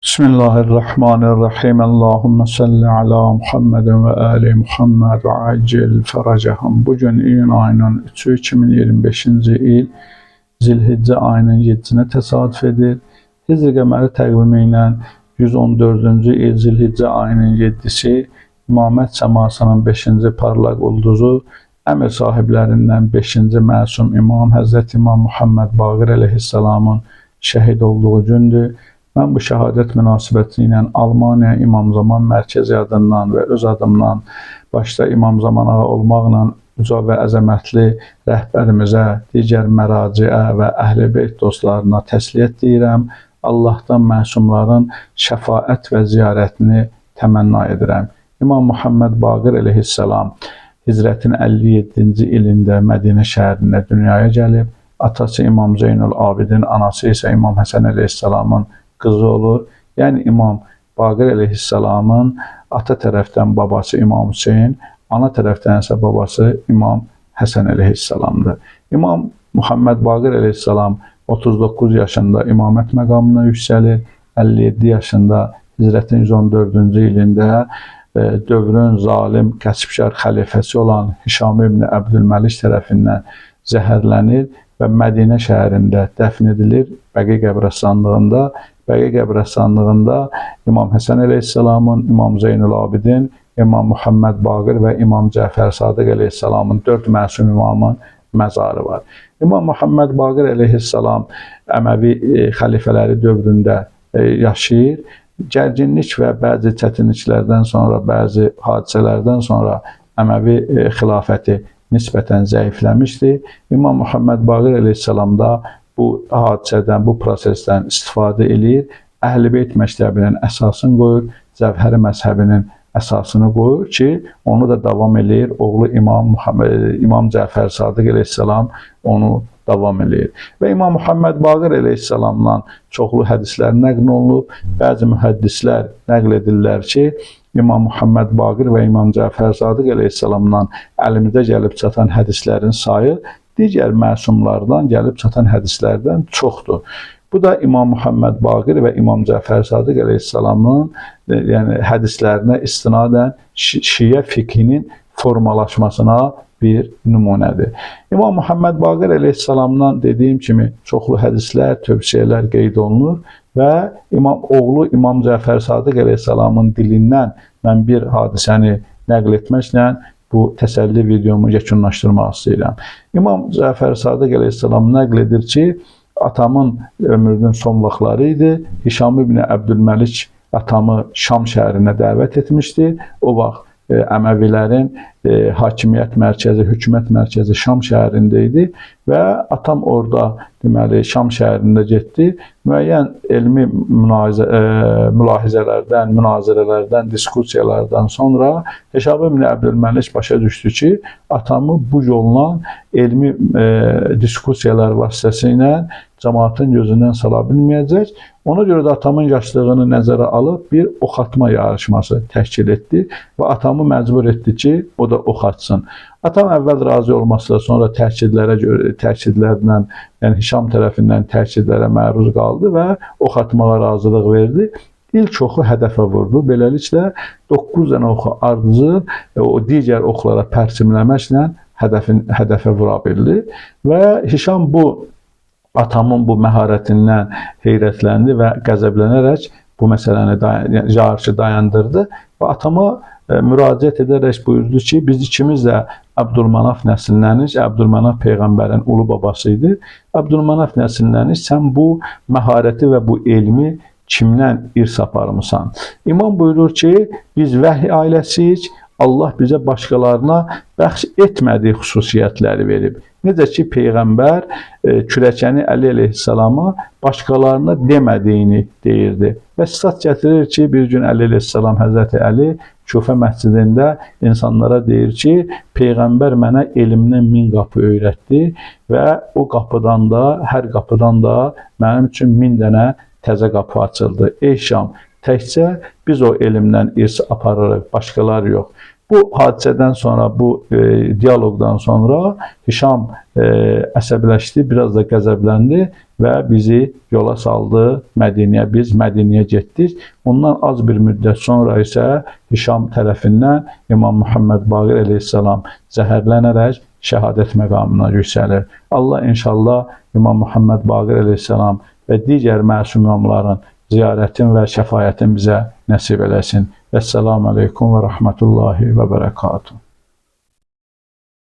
Bismillahirrahmanirrahim. Allahümme salli ala Muhammedin ve ali Muhammed ve acil feracahum. Bugün iyun ayının 3'ü 2025-ci il Zilhiccə ayının 7-sinə təsadüf edir. Hicri qəməri təqvimi ilə 114-cü il Zilhiccə ayının 7-si İmamət səmasının 5-ci parlaq ulduzu, əmir sahiblərindən 5-ci məsum İmam Həzrət İmam Muhammed Baqir əleyhissalamın şəhid olduğu gündür. Mən bu şəhadət münasibəti ilə Almaniya İmam Zaman Mərkəzi adından və öz adımdan başda İmam Zaman ağa olmaqla uca və əzəmətli rəhbərimizə, digər məraciə və əhl-i beyt dostlarına təsliyyət deyirəm. Allahdan məsumların şəfaət və ziyarətini təmənna edirəm. İmam Muhammed Baqir əleyhissalam hicrətin 57-ci ilində Mədinə şəhərində dünyaya gəlib. Atası İmam Zeynul Abidin, anası isə İmam Həsən əleyhissalamın qızı olur. Yəni İmam Baqir əleyhissalamın ata tərəfdən babası İmam Hüseyn, ana tərəfdən isə babası İmam Həsən əleyhissalamdır. İmam Muhammed Baqir əleyhissalam 39 yaşında imamət məqamına yüksəlir. 57 yaşında hicrətin 114-cü ilində dövrün zalim kəsbkar xəlifəsi olan Hişam ibn Əbdülməlik tərəfindən zəhərlənir və Mədinə şəhərində dəfn edilir. Bəqi qəbirstanlığında İmam Həsən əleyhissalamın, İmam Zeynul Abidin, İmam Muhammed Baqir və İmam Cəfər Sadiq əleyhissalamın 4 məsum imamın məzarı var. İmam Muhammed Baqir əleyhissalam Əməvi xəlifələri dövründə yaşayır. Gərginlik və bəzi çətinliklərdən sonra, bəzi hadisələrdən sonra Əməvi xilafəti nisbətən zəifləmişdi. İmam Muhammed Baqir əleyhissalam da bu hadisədən, bu prosesdən istifadə edir. Əhl-i beyt məktəbinin əsasını qoyur, Cəvhəri məzhəbinin əsasını qoyur ki, onu da davam edir. Oğlu İmam Cəfər Sadiq əleyhissalam onu davam edir. Və İmam Muhammed Baqir əleyhissalamdan çoxlu hədislər nəql olunub. Bəzi mühəddislər nəql edirlər ki, İmam Muhammed Baqir və İmam Cəfər Sadiq əleyhissalamdan əlimizdə gəlib çatan hədislərin sayı digər məsumlardan gəlib çatan hədislərdən çoxdur. Bu da İmam Muhammed Baqir və İmam Cəfər Sadiq əleyhissalamın hədislərinə istinadən Şiə fiqhinin formalaşmasına bir nümunədir. İmam Muhammed Baqir əleyhissalamdan dediyim kimi çoxlu hədislər, tövsiyələr qeyd olunur və oğlu İmam Cəfər Sadiq əleyhissalamın dilindən mən bir hadisəni nəql etməklə bu təsəlli videomu yekunlaşdırmaq istəyirəm. İmam Cəfər Sadiq əleyhissalam nəql edir ki, atamın ömrünün son vaxtları idi. Hişam ibn Əbdülməlik atamı Şam şəhərinə dəvət etmişdi. O vaxt Əməvilərin hakimiyyət mərkəzi, hökumət mərkəzi Şam şəhərində idi və atam orada deməli Şam şəhərində getdi. Müəyyən elmi mülahizələrdən, münazirələrdən, diskusiyalardan sonra Hişam ibn Əbdülməlik başa düşdü ki, atamı bu yolla elmi diskusiyalar vasitəsilə cəmaatın gözündən sala bilməyəcək. Ona görə də atamın yaşlılığını nəzərə alıb bir ox atma yarışması təşkil etdi və atamı məcbur etdi ki, o da ox atsın. Atam əvvəl razı olmasa da sonra təkidlərlə, yəni Hişam tərəfindən təkidlərə məruz qaldı və ox atmağa razılıq verdi. İlk oxu hədəfə vurdu. Beləliklə 9 dənə oxu ardıcıl o digər oxlara pərçimləməklə hədəfə vura bildi və Hişam atamın bu məharətindən heyrətləndi və qəzəblənərək bu məsələni yarışı dayandırdı və atama müraciət edərək buyurdu ki, biz ikimiz də Əbdülmanaf nəsilləniz, Əbdülmanaf Peyğəmbərin ulu babası idi. Əbdülmanaf nəsilləniz, sən bu məharəti və bu elmi kimdən irs aparmısan? İmam buyurur ki, biz vəhy ailəsiyik, Allah bizə başqalarına bəxş etmədiyi xüsusiyyətləri verib. Necə ki, Peyğəmbər kürəkəni Əli əleyhissalama başqalarına demədiyini deyirdi. Və stat gətirir ki, bir gün Əli əleyhissalam, Həzrəti Əli Küfə məscidində insanlara deyir ki, Peyğəmbər mənə elmdən 1000 qapı öyrətdi və o qapıdan da, hər qapıdan da mənim üçün 1000 dənə təzə qapı açıldı. Ey Şam, təkcə biz o elmdən irs aparırıq, başqaları yox. Bu hadisədən sonra, bu diyaloqdan sonra Hişam əsəbləşdi, biraz da qəzəbləndi və bizi yola saldı Mədinəyə. Biz Mədinəyə getdik. Ondan az bir müddət sonra isə Hişam tərəfindən İmam Muhammed Baqir əleyhissalam zəhərlənərək şəhadət məqamına yüksəlir. Allah inşallah İmam Muhammed Baqir əleyhissalam və digər məsum imamların ziyarətin və şəfaətin bizə nəsib eləsin. Əssalamu aleykum və rəhmətullahi və bərəkatuhu.